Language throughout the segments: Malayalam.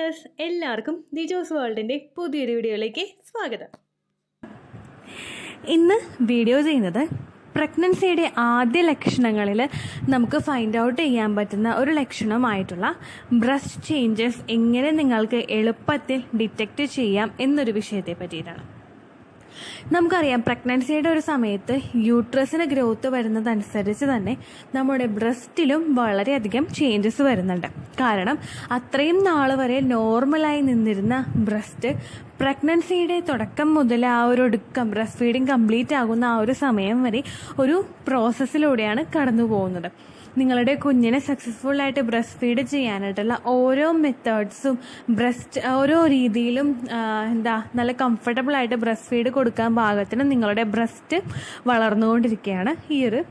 വ്യൂവേഴ്സ്, എല്ലാവർക്കും ദിജോസ് വേൾഡിൻ്റെ പുതിയൊരു വീഡിയോയിലേക്ക് സ്വാഗതം. ഇന്ന് വീഡിയോ ചെയ്യുന്നത് പ്രഗ്നൻസിയുടെ ആദ്യ ലക്ഷണങ്ങളിൽ നമുക്ക് ഫൈൻഡ് ഔട്ട് ചെയ്യാൻ പറ്റുന്ന ഒരു ലക്ഷണമായിട്ടുള്ള ബ്രസ്റ്റ് ചേഞ്ചസ് എങ്ങനെ നിങ്ങൾക്ക് എളുപ്പത്തിൽ ഡിറ്റക്റ്റ് ചെയ്യാം എന്നൊരു വിഷയത്തെ പറ്റിയിട്ടാണ്. നമുക്കറിയാം, പ്രഗ്നൻസിയുടെ ഒരു സമയത്ത് യൂട്രസിന് ഗ്രോത്ത് വരുന്നതനുസരിച്ച് തന്നെ നമ്മുടെ ബ്രസ്റ്റിലും വളരെയധികം ചേഞ്ചസ് വരുന്നുണ്ട്. കാരണം അത്രയും നാൾ വരെ നോർമലായി നിന്നിരുന്ന ബ്രസ്റ്റ് പ്രഗ്നൻസിയുടെ തുടക്കം മുതൽ ആ ഒരു ഒടുക്കം ബ്രസ്റ്റ് ഫീഡിങ് കംപ്ലീറ്റ് ആകുന്ന ആ ഒരു സമയം വരെ ഒരു പ്രോസസ്സിലൂടെയാണ് കടന്നു പോകുന്നത്. നിങ്ങളുടെ കുഞ്ഞിനെ സക്സസ്ഫുള്ളായിട്ട് ബ്രസ്റ്റ് ഫീഡ് ചെയ്യാനായിട്ടുള്ള ഓരോ മെത്തേഡ്സും ഓരോ രീതിയിലും നല്ല കംഫർട്ടബിളായിട്ട് ബ്രസ്റ്റ് ഫീഡ് കൊടുക്കാൻ പാകത്തിന് നിങ്ങളുടെ ബ്രസ്റ്റ് വളർന്നുകൊണ്ടിരിക്കുകയാണ് ഈ ഒരു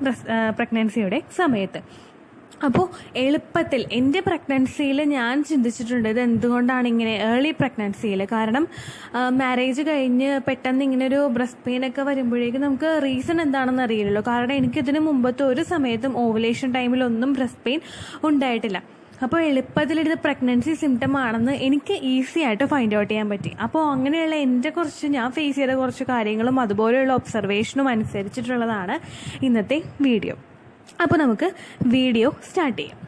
പ്രഗ്നൻസിയുടെ സമയത്ത്. അപ്പോൾ എളുപ്പത്തിൽ എൻ്റെ പ്രഗ്നൻസിയിൽ ഞാൻ ചിന്തിച്ചിട്ടുണ്ട്, ഇത് എന്തുകൊണ്ടാണ് ഇങ്ങനെ ഏർലി പ്രഗ്നൻസിയിൽ. കാരണം മാരേജ് കഴിഞ്ഞ് പെട്ടെന്ന് ഇങ്ങനെ ഒരു ബ്രസ്റ്റ് പെയിൻ ഒക്കെ വരുമ്പോഴേക്കും നമുക്ക് റീസൺ എന്താണെന്ന് അറിയില്ലല്ലോ. കാരണം എനിക്കിതിന് മുമ്പത്തെ ഒരു സമയത്തും ഓവുലേഷൻ ടൈമിലൊന്നും ബ്രസ്റ്റ് പെയിൻ ഉണ്ടായിട്ടില്ല. അപ്പോൾ എളുപ്പത്തിൽ ഇത് പ്രഗ്നൻസി സിംറ്റം ആണെന്ന് എനിക്ക് ഈസി ആയിട്ട് ഫൈൻഡ് ഔട്ട് ചെയ്യാൻ പറ്റി. അപ്പോൾ അങ്ങനെയുള്ള ഞാൻ ഫേസ് ചെയ്ത കുറച്ച് കാര്യങ്ങളും അതുപോലെയുള്ള ഒബ്സർവേഷനും അനുസരിച്ചിട്ടുള്ളതാണ് ഇന്നത്തെ വീഡിയോ. അപ്പോൾ നമുക്ക് വീഡിയോ സ്റ്റാർട്ട് ചെയ്യാം.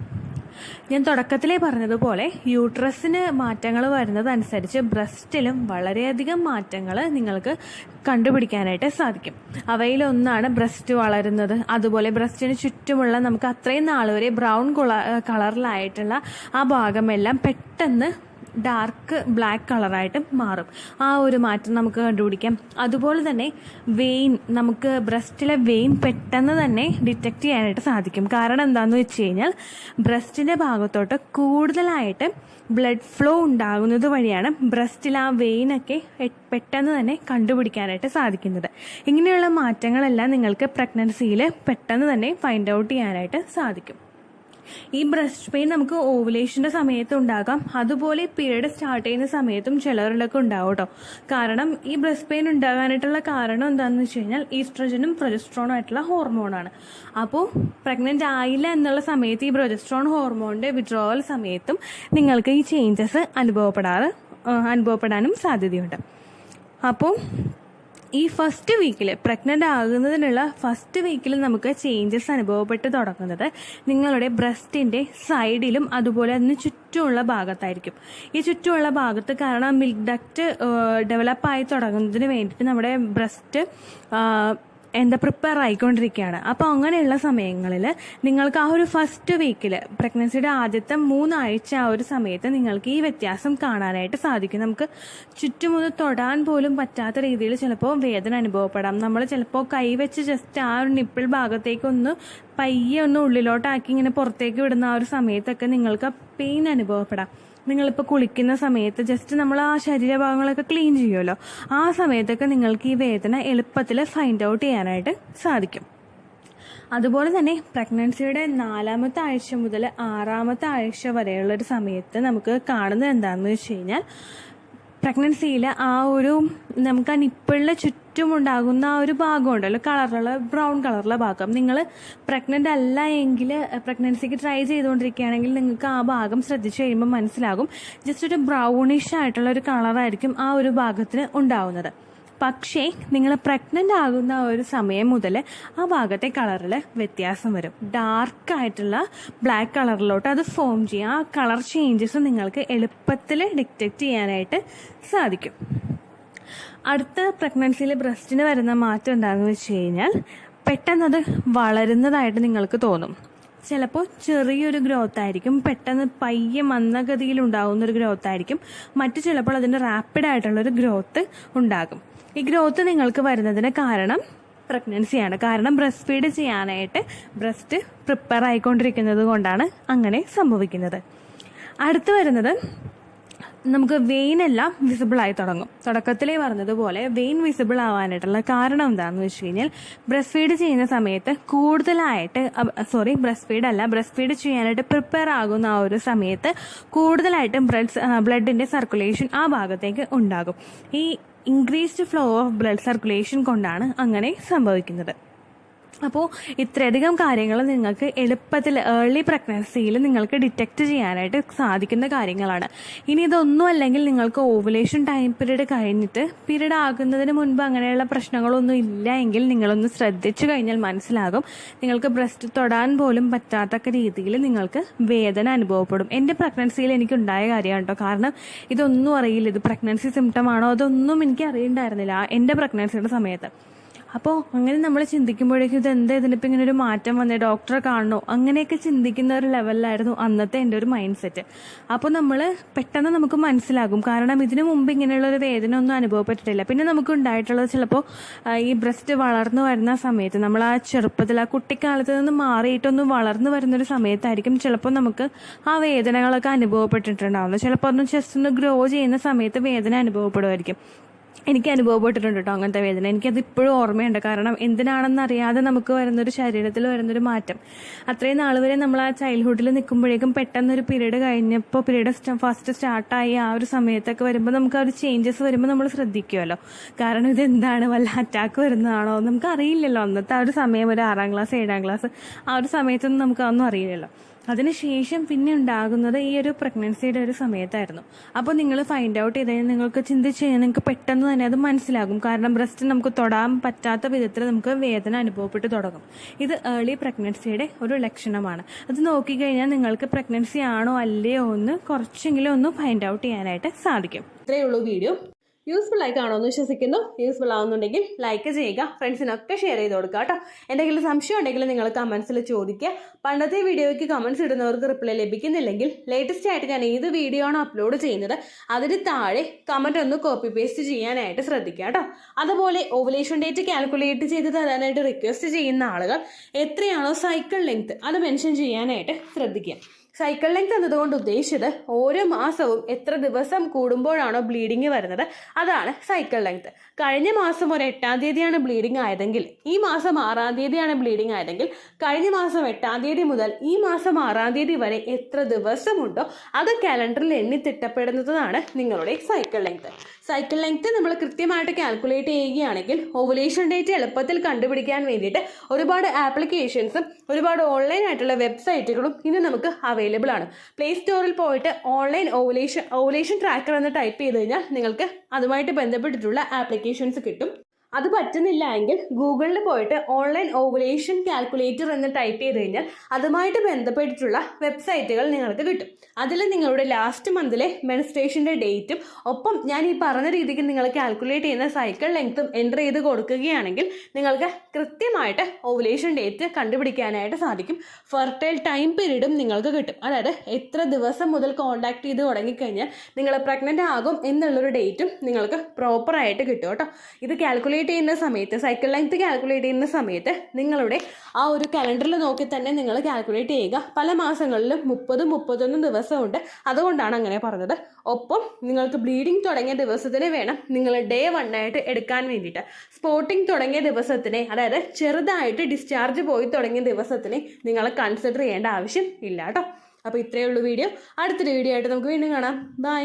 ഞാൻ തുടക്കത്തിലേ പറഞ്ഞതുപോലെ യൂട്രസിന് മാറ്റങ്ങൾ വരുന്നതനുസരിച്ച് ബ്രസ്റ്റിലും വളരെയധികം മാറ്റങ്ങൾ നിങ്ങൾക്ക് കണ്ടുപിടിക്കാനായിട്ട് സാധിക്കും. അവയിലൊന്നാണ് ബ്രസ്റ്റ് വളരുന്നത്. അതുപോലെ ബ്രസ്റ്റിന് ചുറ്റുമുള്ള നമുക്ക് അത്രയും നാൾ വരെ ബ്രൗൺ കളറിലായിട്ടുള്ള ആ ഭാഗമെല്ലാം പെട്ടെന്ന് ഡാർക്ക് ബ്ലാക്ക് കളറായിട്ട് മാറും. ആ ഒരു മാറ്റം നമുക്ക് കണ്ടുപിടിക്കാം. അതുപോലെ തന്നെ നമുക്ക് ബ്രസ്റ്റിലെ വെയിൻ പെട്ടെന്ന് തന്നെ ഡിറ്റക്റ്റ് ചെയ്യാനായിട്ട് സാധിക്കും. കാരണം എന്താണെന്ന് വെച്ച് കഴിഞ്ഞാൽ ബ്രസ്റ്റിൻ്റെ ഭാഗത്തോട്ട് കൂടുതലായിട്ട് ബ്ലഡ് ഫ്ലോ ഉണ്ടാകുന്നത് വഴിയാണ് ബ്രസ്റ്റിൽ ആ വെയിനൊക്കെ പെട്ടെന്ന് തന്നെ കണ്ടുപിടിക്കാനായിട്ട് സാധിക്കുന്നത്. ഇങ്ങനെയുള്ള മാറ്റങ്ങളെല്ലാം നിങ്ങൾക്ക് പ്രഗ്നൻസിയിൽ പെട്ടെന്ന് തന്നെ ഫൈൻഡ് ഔട്ട് ചെയ്യാനായിട്ട് സാധിക്കും. ഈ ബ്രസ്റ്റ് പെയിൻ നമുക്ക് ഓവുലേഷൻ്റെ സമയത്ത് ഉണ്ടാകാം. അതുപോലെ പീരീഡ് സ്റ്റാർട്ട് ചെയ്യുന്ന സമയത്തും ചിലരിലൊക്കെ ഉണ്ടാവും കേട്ടോ. കാരണം ഈ ബ്രസ്റ്റ് പെയിൻ ഉണ്ടാകാനായിട്ടുള്ള കാരണം എന്താണെന്ന് വെച്ച് കഴിഞ്ഞാൽ ഈസ്ട്രജനും പ്രൊജസ്ട്രോണും ആയിട്ടുള്ള ഹോർമോണാണ്. അപ്പോൾ പ്രഗ്നൻ്റ് ആയില്ല എന്നുള്ള സമയത്ത് ഈ പ്രൊജസ്ട്രോൺ ഹോർമോണിൻ്റെ വിഡ്രോവൽ സമയത്തും നിങ്ങൾക്ക് ഈ ചേഞ്ചസ് അനുഭവപ്പെടാനും സാധ്യതയുണ്ട്. അപ്പോൾ ഈ ഫസ്റ്റ് വീക്കിൽ പ്രഗ്നൻ്റ് ആകുന്നതിനുള്ള ഫസ്റ്റ് വീക്കിൽ നമുക്ക് ചേഞ്ചസ് അനുഭവപ്പെട്ട് തുടങ്ങുന്നത് നിങ്ങളുടെ ബ്രസ്റ്റിൻ്റെ സൈഡിലും അതുപോലെ അതിന് ചുറ്റുമുള്ള ഭാഗത്തായിരിക്കും. ഈ ചുറ്റുമുള്ള ഭാഗത്ത് കാരണം മിൽക്ക് ഡക്റ്റ് ഡെവലപ്പായി തുടങ്ങുന്നതിന് വേണ്ടിയിട്ട് നമ്മുടെ ബ്രസ്റ്റ് പ്രിപ്പയർ ആയിക്കൊണ്ടിരിക്കുകയാണ്. അപ്പോൾ അങ്ങനെയുള്ള സമയങ്ങളിൽ നിങ്ങൾക്ക് ആ ഒരു ഫസ്റ്റ് വീക്കിൽ പ്രഗ്നൻസിയുടെ ആദ്യത്തെ 3 ആഴ്ച ആ ഒരു സമയത്ത് നിങ്ങൾക്ക് ഈ വ്യത്യാസം കാണാനായിട്ട് സാധിക്കും. നമുക്ക് ചുറ്റുമൊന്ന് തൊടാൻ പോലും പറ്റാത്ത രീതിയിൽ ചിലപ്പോൾ വേദന അനുഭവപ്പെടാം. നമ്മൾ ചിലപ്പോൾ കൈവച്ച് ജസ്റ്റ് ആ ഒരു നിപ്പിൾ ഭാഗത്തേക്കൊന്ന് പയ്യെ ഒന്ന് ഉള്ളിലോട്ടാക്കി ഇങ്ങനെ പുറത്തേക്ക് വിടുന്ന ആ ഒരു സമയത്തൊക്കെ നിങ്ങൾക്ക് പെയിൻ അനുഭവപ്പെടാം. നിങ്ങളിപ്പോൾ കുളിക്കുന്ന സമയത്ത് ജസ്റ്റ് നമ്മൾ ആ ശരീരഭാഗങ്ങളൊക്കെ ക്ലീൻ ചെയ്യുമല്ലോ, ആ സമയത്തൊക്കെ നിങ്ങൾക്ക് ഈ വേദന എളുപ്പത്തിൽ ഫൈൻഡ് ഔട്ട് ചെയ്യാനായിട്ട് സാധിക്കും. അതുപോലെ തന്നെ പ്രഗ്നൻസിയുടെ 4ാമത്തെ ആഴ്ച മുതൽ 6ാമത്തെ ആഴ്ച വരെയുള്ളൊരു സമയത്ത് നമുക്ക് കാണുന്നത് എന്താണെന്ന് വെച്ച് കഴിഞ്ഞാൽ പ്രഗ്നൻസിയിൽ നമുക്ക് ആ നിപ്പിളിന് ചുറ്റുമുണ്ടാകുന്ന ആ ഒരു ഭാഗമുണ്ടല്ലോ, ബ്രൗൺ കളറുള്ള ഭാഗം. നിങ്ങൾ പ്രഗ്നൻ്റ് അല്ല എങ്കിൽ പ്രഗ്നൻസിക്ക് ട്രൈ ചെയ്തുകൊണ്ടിരിക്കുകയാണെങ്കിൽ നിങ്ങൾക്ക് ആ ഭാഗം ശ്രദ്ധിച്ചു കഴിയുമ്പോൾ മനസ്സിലാകും, ജസ്റ്റ് ഒരു ബ്രൗണിഷ് ആയിട്ടുള്ള ഒരു കളറായിരിക്കും ആ ഒരു ഭാഗത്തിന് ഉണ്ടാവുന്നത്. പക്ഷേ നിങ്ങൾ പ്രഗ്നൻ്റ് ആകുന്ന ഒരു സമയം മുതൽ ആ ഭാഗത്തെ കളറിൽ വ്യത്യാസം വരും. ഡാർക്കായിട്ടുള്ള ബ്ലാക്ക് കളറിലോട്ട് അത് ഫോം ചെയ്യും. ആ കളർ ചേഞ്ചസ് നിങ്ങൾക്ക് എളുപ്പത്തിൽ ഡിറ്റക്റ്റ് ചെയ്യാനായിട്ട് സാധിക്കും. അടുത്ത പ്രഗ്നൻസിയിൽ ബ്രസ്റ്റിന് വരുന്ന മാറ്റം എന്താണെന്ന് വെച്ച് കഴിഞ്ഞാൽ പെട്ടെന്നത് വളരുന്നതായിട്ട് നിങ്ങൾക്ക് തോന്നും. ചിലപ്പോൾ ചെറിയൊരു ഗ്രോത്ത് ആയിരിക്കും, പെട്ടെന്ന് പയ്യെ മന്ദഗതിയിൽ ഉണ്ടാകുന്നൊരു ഗ്രോത്ത് ആയിരിക്കും. മറ്റു ചിലപ്പോൾ അതിൻ്റെ റാപ്പിഡായിട്ടുള്ളൊരു ഗ്രോത്ത് ഉണ്ടാകും. ഈ ഗ്രോത്ത് നിങ്ങൾക്ക് വരുന്നതിന് കാരണം പ്രഗ്നൻസിയാണ്. കാരണം ബ്രസ്റ്റ് ഫീഡ് ചെയ്യാനായിട്ട് ബ്രസ്റ്റ് പ്രിപ്പയർ ആയിക്കൊണ്ടിരിക്കുന്നത് കൊണ്ടാണ് അങ്ങനെ സംഭവിക്കുന്നത്. അടുത്ത് വരുന്നത് നമുക്ക് വെയിനെല്ലാം വിസിബിൾ ആയി തുടങ്ങും. തുടക്കത്തിലേ പറഞ്ഞതുപോലെ വെയിൻ വിസിബിൾ ആവാനായിട്ടുള്ള കാരണം എന്താണെന്ന് വെച്ച് കഴിഞ്ഞാൽ ബ്രസ്റ്റ് ഫീഡ് ചെയ്യുന്ന സമയത്ത് ബ്രസ്റ്റ് ഫീഡ് ചെയ്യാനായിട്ട് പ്രിപ്പയർ ആകുന്ന ആ ഒരു സമയത്ത് കൂടുതലായിട്ടും ബ്ലഡിൻ്റെ സർക്കുലേഷൻ ആ ഭാഗത്തേക്ക് ഉണ്ടാകും. ഈ increased flow of blood circulation കൊണ്ടാണ് അങ്ങനെ സംഭവിക്കുന്നത്. അപ്പോൾ ഇത്രയധികം കാര്യങ്ങൾ നിങ്ങൾക്ക് എളുപ്പത്തിൽ ഏർലി പ്രഗ്നൻസിയിൽ നിങ്ങൾക്ക് ഡിറ്റക്റ്റ് ചെയ്യാനായിട്ട് സാധിക്കുന്ന കാര്യങ്ങളാണ്. ഇനി ഇതൊന്നും അല്ലെങ്കിൽ നിങ്ങൾക്ക് ഓവുലേഷൻ ടൈം പീരീഡ് കഴിഞ്ഞിട്ട് പീരീഡ് ആകുന്നതിന് മുൻപ് അങ്ങനെയുള്ള പ്രശ്നങ്ങളൊന്നും ഇല്ല എങ്കിൽ നിങ്ങളൊന്ന് ശ്രദ്ധിച്ചു കഴിഞ്ഞാൽ മനസ്സിലാകും. നിങ്ങൾക്ക് ബ്രസ്റ്റ് തൊടാൻ പോലും പറ്റാത്ത രീതിയിൽ നിങ്ങൾക്ക് വേദന അനുഭവപ്പെടും. എൻ്റെ പ്രഗ്നൻസിയിൽ എനിക്കുണ്ടായ കാര്യമാണ് കേട്ടോ. കാരണം ഇതൊന്നും അറിയില്ല, ഇത് പ്രഗ്നൻസി സിംറ്റം ആണോ അതൊന്നും എനിക്ക് അറിയണ്ടായിരുന്നില്ല എൻ്റെ പ്രഗ്നൻസിയുടെ സമയത്ത്. അപ്പോൾ അങ്ങനെ നമ്മൾ ചിന്തിക്കുമ്പോഴേക്കും ഇതിനിപ്പോൾ ഇങ്ങനെ ഒരു മാറ്റം വന്നേ, ഡോക്ടറെ കാണണോ, അങ്ങനെയൊക്കെ ചിന്തിക്കുന്ന ഒരു ലെവലിലായിരുന്നു അന്നത്തെ എൻ്റെ ഒരു മൈൻഡ് സെറ്റ്. അപ്പോൾ നമ്മൾ പെട്ടെന്ന് നമുക്ക് മനസ്സിലാകും, കാരണം ഇതിനു മുമ്പ് ഇങ്ങനെയുള്ള ഒരു വേദന ഒന്നും അനുഭവപ്പെട്ടിട്ടില്ല. പിന്നെ നമുക്ക് ഉണ്ടായിട്ടുള്ളത് ചിലപ്പോൾ ഈ ബ്രസ്റ്റ് വളർന്നു വരുന്ന സമയത്ത്, നമ്മൾ ആ ചെറുപ്പത്തിൽ ആ കുട്ടിക്കാലത്ത് നിന്ന് മാറിയിട്ടൊന്ന് വളർന്നു വരുന്നൊരു സമയത്തായിരിക്കും ചിലപ്പോൾ നമുക്ക് ആ വേദനകളൊക്കെ അനുഭവപ്പെട്ടിട്ടുണ്ടാവുന്നത്. ചിലപ്പോൾ ഒന്ന് ജസ്റ്റ് ഒന്ന് ഗ്രോ ചെയ്യുന്ന സമയത്ത് വേദന അനുഭവപ്പെടുമായിരിക്കും. എനിക്ക് അനുഭവപ്പെട്ടിട്ടുണ്ട് കേട്ടോ അങ്ങനത്തെ വേദന. എനിക്കത് ഇപ്പോഴും ഓർമ്മയുണ്ട്. കാരണം എന്തിനാണെന്ന് അറിയാതെ നമുക്ക് വരുന്നൊരു ശരീരത്തിൽ വരുന്നൊരു മാറ്റം. അത്രയും നാൾ വരെ നമ്മൾ ആ ചൈൽഡ്ഹുഡിൽ നിൽക്കുമ്പോഴേക്കും പെട്ടെന്നൊരു പീരീഡ് കഴിഞ്ഞപ്പോൾ പീരീഡ് ഫസ്റ്റ് സ്റ്റാർട്ടായി ആ ഒരു സമയത്തൊക്കെ വരുമ്പോൾ നമുക്ക് ആ ഒരു ചേഞ്ചസ് വരുമ്പോൾ നമ്മൾ ശ്രദ്ധിക്കുമല്ലോ. കാരണം ഇതെന്താണ്, വല്ല അറ്റാക്ക് വരുന്നതാണോ നമുക്ക് അറിയില്ലല്ലോ. അന്നത്തെ ആ ഒരു സമയം ഒരു 6ാം ക്ലാസ് 7ാം ക്ലാസ് ആ ഒരു സമയത്തൊന്നും നമുക്ക് അതൊന്നും അറിയില്ലല്ലോ. അതിനുശേഷം പിന്നെ ഉണ്ടാകുന്നത് ഈ ഒരു പ്രഗ്നൻസിയുടെ ഒരു സമയത്തായിരുന്നു. അപ്പോൾ നിങ്ങൾ ഫൈൻഡ് ഔട്ട് ചെയ്ത് കഴിഞ്ഞാൽ നിങ്ങൾക്ക് ചിന്തിച്ച് കഴിഞ്ഞാൽ നിങ്ങൾക്ക് പെട്ടെന്ന് തന്നെ അത് മനസ്സിലാകും. കാരണം ബ്രസ്റ്റ് നമുക്ക് തൊടാൻ പറ്റാത്ത വിധത്തിൽ നമുക്ക് വേദന അനുഭവപ്പെട്ട് തുടങ്ങും. ഇത് ഏർലി പ്രഗ്നൻസിയുടെ ഒരു ലക്ഷണമാണ്. അത് നോക്കിക്കഴിഞ്ഞാൽ നിങ്ങൾക്ക് പ്രഗ്നൻസി ആണോ അല്ലയോ എന്ന് കുറച്ചെങ്കിലും ഒന്ന് ഫൈൻഡ് ഔട്ട് ചെയ്യാനായിട്ട് സാധിക്കും. ഇത്രയേ ഉള്ളൂ വീഡിയോ. യൂസ്ഫുൾ ആയി കാണുമെന്ന് വിശ്വസിക്കുന്നു. യൂസ്ഫുൾ ആവുന്നുണ്ടെങ്കിൽ ലൈക്ക് ചെയ്യുക, ഫ്രണ്ട്സിനൊക്കെ ഷെയർ ചെയ്ത് കൊടുക്കുക കേട്ടോ. എന്തെങ്കിലും സംശയം ഉണ്ടെങ്കിൽ നിങ്ങൾ കമൻസിൽ ചോദിക്കുക. പണ്ടത്തെ വീഡിയോയ്ക്ക് കമൻസ് ഇടുന്നവർക്ക് റിപ്ലൈ ലഭിക്കുന്നില്ലെങ്കിൽ ലേറ്റസ്റ്റ് ആയിട്ട് ഞാൻ ഏത് വീഡിയോ ആണോ അപ്ലോഡ് ചെയ്യുന്നത് അതിന് താഴെ കമൻറ്റ് ഒന്ന് കോപ്പി പേസ്റ്റ് ചെയ്യാനായിട്ട് ശ്രദ്ധിക്കുക കേട്ടോ. അതുപോലെ ഓവുലേഷൻ ഡേറ്റ് കാൽക്കുലേറ്റ് ചെയ്ത് തരാനായിട്ട് റിക്വസ്റ്റ് ചെയ്യുന്ന ആളുകൾ എത്രയാണോ സൈക്കിൾ ലെങ്ത് അത് മെൻഷൻ ചെയ്യാനായിട്ട് ശ്രദ്ധിക്കുക. സൈക്കിൾ ലെങ്ത് എന്നതുകൊണ്ട് ഉദ്ദേശിച്ചത് ഓരോ മാസവും എത്ര ദിവസം കൂടുമ്പോഴാണോ ബ്ലീഡിങ് വരുന്നത് അതാണ് സൈക്കിൾ ലെങ്ത്. കഴിഞ്ഞ മാസം ഒരു 8ാം തീയതിയാണ് ബ്ലീഡിങ് ആയതെങ്കിൽ ഈ മാസം 6ാം തീയതിയാണ് ബ്ലീഡിങ് ആയതെങ്കിൽ കഴിഞ്ഞ മാസം 8ാം തീയതി മുതൽ ഈ മാസം 6ാം തീയതി വരെ എത്ര ദിവസമുണ്ടോ അത് കാലണ്ടറിൽ എണ്ണി തിട്ടപ്പെടുന്നതാണ് നിങ്ങളുടെ സൈക്കിൾ ലെങ്ത്. സൈക്കിൾ ലെങ്ത് നമ്മൾ കൃത്യമായിട്ട് കാൽക്കുലേറ്റ് ചെയ്യുകയാണെങ്കിൽ ഓവുലേഷൻ ഡേറ്റ് എളുപ്പത്തിൽ കണ്ടുപിടിക്കാൻ വേണ്ടിയിട്ട് ഒരുപാട് ആപ്ലിക്കേഷൻസും ഒരുപാട് ഓൺലൈൻ ആയിട്ടുള്ള വെബ്സൈറ്റുകളും ഇന്ന് നമുക്ക് അവൈലബിൾ ആണ്. പ്ലേ സ്റ്റോറിൽ പോയിട്ട് ഓൺലൈൻ ഓവുലേഷൻ ട്രാക്കർ എന്ന് ടൈപ്പ് ചെയ്ത് കഴിഞ്ഞാൽ നിങ്ങൾക്ക് അതുമായിട്ട് ബന്ധപ്പെട്ടിട്ടുള്ള ആപ്ലിക്കേഷൻസ് കിട്ടും. അത് പറ്റുന്നില്ല എങ്കിൽ ഗൂഗിളിൽ പോയിട്ട് ഓൺലൈൻ ഓവുലേഷൻ കാൽക്കുലേറ്റർ എന്ന് ടൈപ്പ് ചെയ്ത് കഴിഞ്ഞാൽ അതുമായിട്ട് ബന്ധപ്പെട്ടിട്ടുള്ള വെബ്സൈറ്റുകൾ നിങ്ങൾക്ക് കിട്ടും. അതിൽ നിങ്ങളുടെ ലാസ്റ്റ് മന്തിലെ മെൻസ്ട്രേഷൻ്റെ ഡേറ്റും ഒപ്പം ഞാൻ ഈ പറഞ്ഞ രീതിക്ക് നിങ്ങൾ കാൽക്കുലേറ്റ് ചെയ്യുന്ന സൈക്കിൾ ലെങ്ത്തും എൻ്റർ ചെയ്ത് കൊടുക്കുകയാണെങ്കിൽ നിങ്ങൾക്ക് കൃത്യമായിട്ട് ഓവുലേഷൻ ഡേറ്റ് കണ്ടുപിടിക്കാനായിട്ട് സാധിക്കും. ഫെർട്ടൈൽ ടൈം പീരീഡും നിങ്ങൾക്ക് കിട്ടും. അതായത് എത്ര ദിവസം മുതൽ കോൺടാക്ട് ചെയ്ത് തുടങ്ങിക്കഴിഞ്ഞാൽ നിങ്ങൾ പ്രഗ്നൻ്റ് ആകും എന്നുള്ളൊരു ഡേറ്റും നിങ്ങൾക്ക് പ്രോപ്പറായിട്ട് കിട്ടും കേട്ടോ. ഇത് കാൽക്കുലേറ്റ് ചെയ്യുന്ന സമയത്ത് സൈക്കിൾ ലെങ്ത് കാൽക്കുലേറ്റ് ചെയ്യുന്ന സമയത്ത് നിങ്ങളുടെ ആ ഒരു കലണ്ടറിൽ നോക്കി തന്നെ നിങ്ങൾ കാൽക്കുലേറ്റ് ചെയ്യുക. പല മാസങ്ങളിലും 30-31 ദിവസമുണ്ട്, അതുകൊണ്ടാണ് അങ്ങനെ പറഞ്ഞത്. ഒപ്പം നിങ്ങൾക്ക് ബ്ലീഡിങ് തുടങ്ങിയ ദിവസത്തിന് വേണം നിങ്ങൾ ഡേ 1 ആയിട്ട് എടുക്കാൻ വേണ്ടിയിട്ട്. സ്പോട്ടിങ് തുടങ്ങിയ ദിവസത്തിനെ, അതായത് ചെറുതായിട്ട് ഡിസ്ചാർജ് പോയി തുടങ്ങിയ ദിവസത്തിനെ നിങ്ങൾ കൺസിഡർ ചെയ്യേണ്ട ആവശ്യം ഇല്ല കേട്ടോ. അപ്പോൾ ഇത്രയേ ഉള്ളൂ വീഡിയോ. അടുത്തൊരു വീഡിയോ ആയിട്ട് നമുക്ക് വീണ്ടും കാണാം. ബൈ.